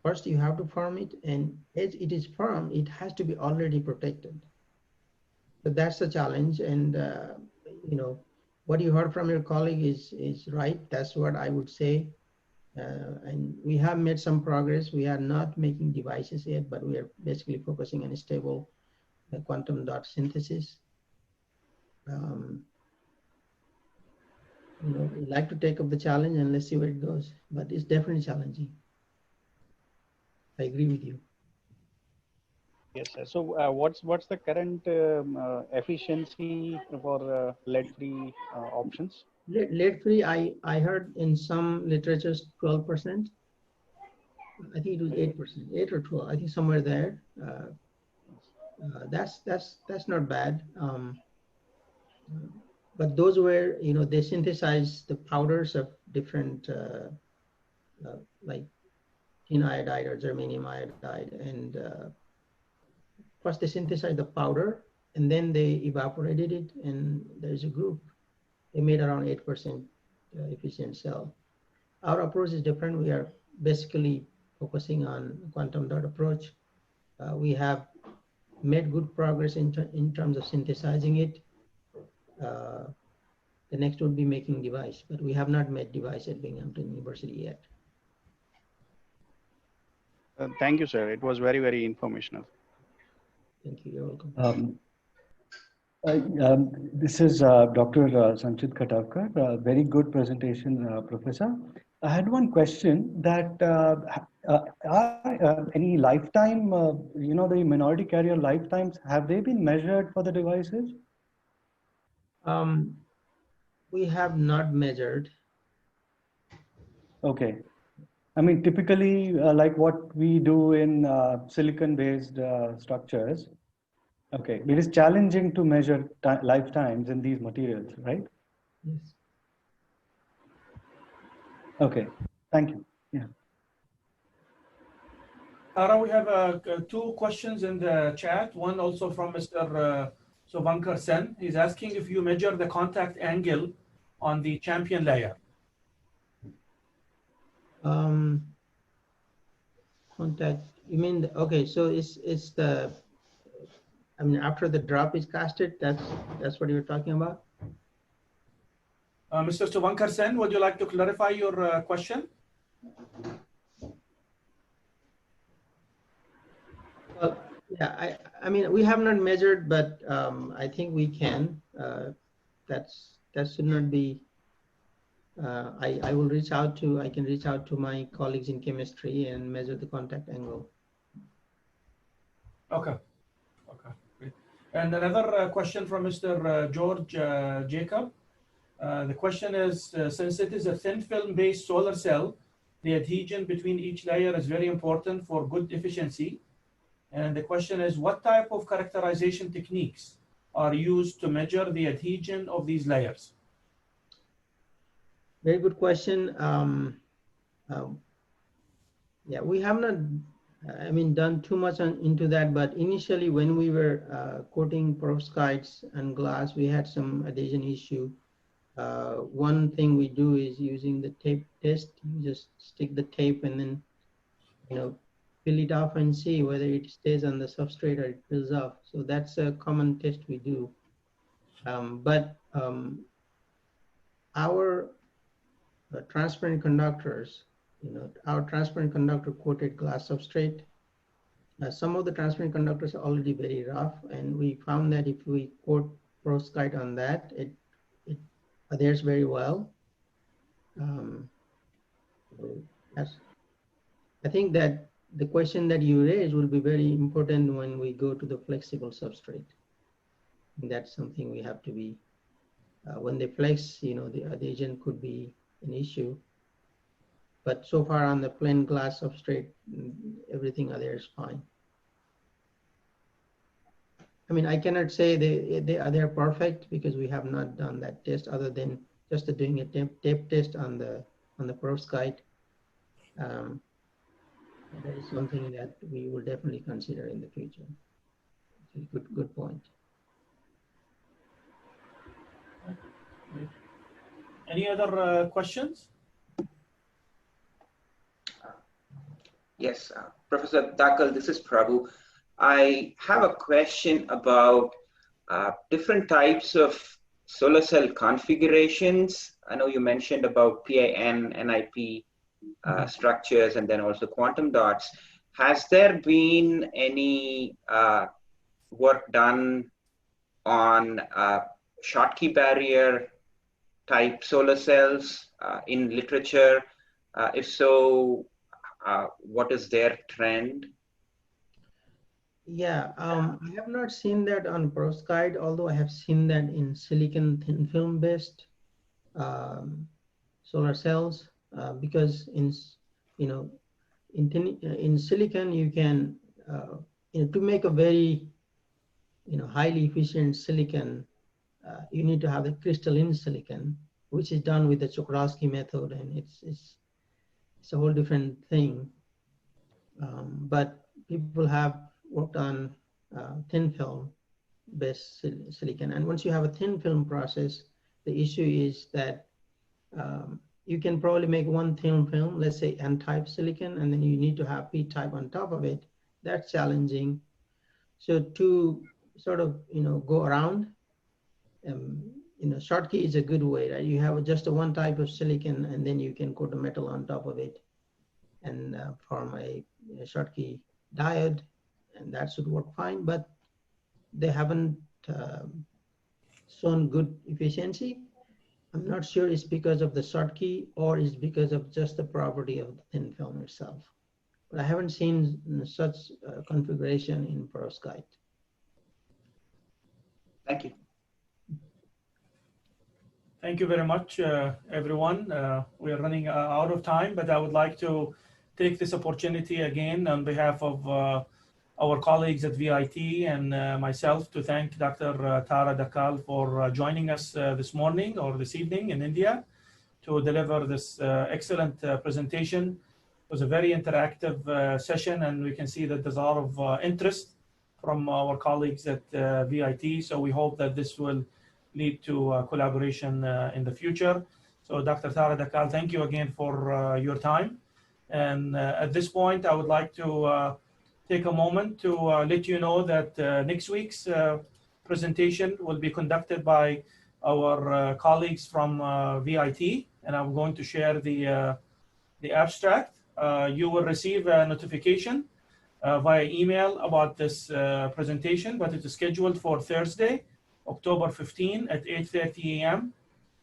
First, you have to form it, and as it is formed, it has to be already protected. So that's the challenge, and what you heard from your colleague is right. That's what I would say. And we have made some progress. We are not making devices yet, but we are basically focusing on stable quantum dot synthesis. We like to take up the challenge and let's see where it goes, but it's definitely challenging. I agree with you. Yes, sir. So what's the current efficiency for lead-free options? Lead-free, I heard in some literatures 12%. I think it was 8%, 8 or 12. I think somewhere there. That's not bad. But those were, they synthesize the powders of different, like tin iodide or germanium iodide, and first they synthesized the powder, and then they evaporated it, and there's a group. They made around 8% efficient cell. Our approach is different. We are basically focusing on quantum dot approach. We have made good progress in terms of synthesizing it. The next would be making device, but we have not made device at Binghamton University yet. Thank you, sir. It was very, very informational. Thank you. You're welcome. This is Dr. Sanchit Khatavkar. Very good presentation, Professor. I had one question that are any lifetime, the minority carrier lifetimes, have they been measured for the devices? We have not measured. Okay. I mean, typically, like what we do in silicon-based structures, okay, it is challenging to measure lifetimes in these materials, right? Yes. Okay, thank you. Yeah. Tara, we have two questions in the chat. One also from Mr. Suvankar Sen. He's asking if you measure the contact angle on the champion layer. Contact, you mean, okay, so it's the, I mean, after the drop is casted, that's what you're talking about? Mr. Suvankar Sen, would you like to clarify your question? Well, yeah, I mean, we have not measured, but I think we can. That should not be I will reach out to, I can reach out to my colleagues in chemistry and measure the contact angle. Okay. Okay. Great. And another question from Mr. George Jacob. The question is, since it is a thin film-based solar cell, the adhesion between each layer is very important for good efficiency. And the question is, what type of characterization techniques are used to measure the adhesion of these layers? Very good question. Yeah, we have not, I mean, done too much into that, but initially when we were coating perovskites and glass, we had some adhesion issue. One thing we do is using the tape test. You just stick the tape and then, you know, peel it off and see whether it stays on the substrate or it peels off. So that's a common test we do. Our transparent conductors, you know, our transparent conductor coated glass substrate, some of the transparent conductors are already very rough, and we found that if we coat perovskite on that, it adheres very well. I think that the question that you raised will be very important when we go to the flexible substrate. And that's something we have to be, when they flex, you know, the adhesion could be an issue. But so far on the plain glass substrate, everything adheres fine. I mean, I cannot say they are perfect because we have not done that test other than just doing a tape test on the perovskite. That is something that we will definitely consider in the future. It's a good point. Any other questions? Yes, Professor Dhakal, this is Prabhu. I have a question about different types of solar cell configurations. I know you mentioned about PIN, NIP structures, and then also quantum dots. Has there been any work done on Schottky barrier type solar cells in literature? If so, what is their trend? Yeah, I have not seen that on perovskite, although I have seen that in silicon thin film based solar cells, because in silicon you can to make a very highly efficient silicon, you need to have a crystalline silicon, which is done with the Czochralski method, and it's a whole different thing. But people have worked on thin film based silicon, and once you have a thin film process, the issue is that you can probably make one thin film, let's say N-type silicon, and then you need to have P-type on top of it. That's challenging. So to sort of go around, Schottky is a good way, right? You have just one type of silicon, and then you can coat a metal on top of it and form a Schottky diode, and that should work fine. But they haven't shown good efficiency. I'm not sure it's because of the Schottky or it's because of just the property of the thin film itself. But I haven't seen such configuration in perovskite. Thank you. Thank you very much, everyone. We are running out of time, but I would like to take this opportunity again on behalf of our colleagues at VIT and myself to thank Dr. Tara Dhakal for joining us this morning or this evening in India to deliver this excellent presentation. It was a very interactive session, and we can see that there's a lot of interest from our colleagues at VIT. So we hope that this will lead to collaboration in the future. So Dr. Tara Dhakal, thank you again for your time. And at this point, I would like to take a moment to let you know that next week's presentation will be conducted by our colleagues from VIT, and I'm going to share the abstract. You will receive a notification via email about this presentation, but it is scheduled for Thursday, October 15 at 8:30 a.m.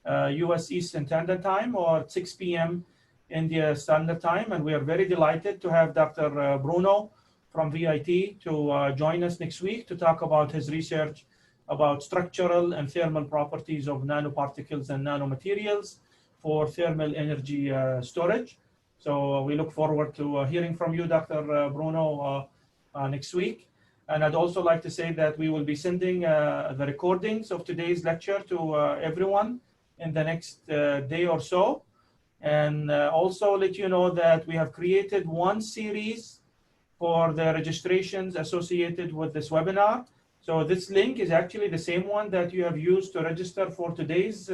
US Eastern Standard Time, or 6 p.m. India Standard Time. And we are very delighted to have Dr. Bruno from VIT to join us next week to talk about his research about structural and thermal properties of nanoparticles and nanomaterials for thermal energy storage. So we look forward to hearing from you, Dr. Bruno, next week. And I'd also like to say that we will be sending the recordings of today's lecture to everyone in the next day or so. And also let you know that we have created one series for the registrations associated with this webinar. So this link is actually the same one that you have used to register for today's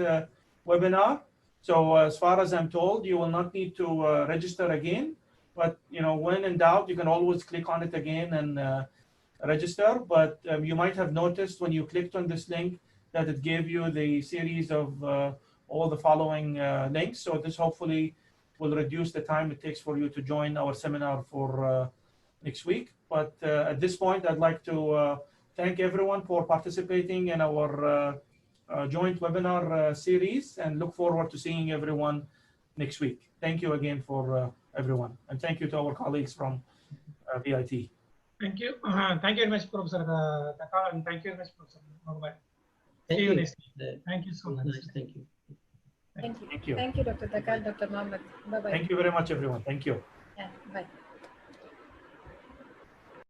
webinar. So as far as I'm told, you will not need to register again. But when in doubt, you can always click on it again and register. But you might have noticed when you clicked on this link that it gave you the series of all the following links. So this hopefully will reduce the time it takes for you to join our seminar for next week. But at this point, I'd like to thank everyone for participating in our joint webinar series, and look forward to seeing everyone next week. Thank you again for everyone. And thank you to our colleagues from VIT. Thank you. Thank you very much, Professor Dhakal, and thank you very much, Professor Mohammed. Thank See you. you next week. Thank you so much. Nice. Thank you. Thank you. Thank you. Thank you, Dr. Dhakal, Dr. Mohammed. Bye-bye. Thank you very much, everyone. Thank you. Yeah, bye.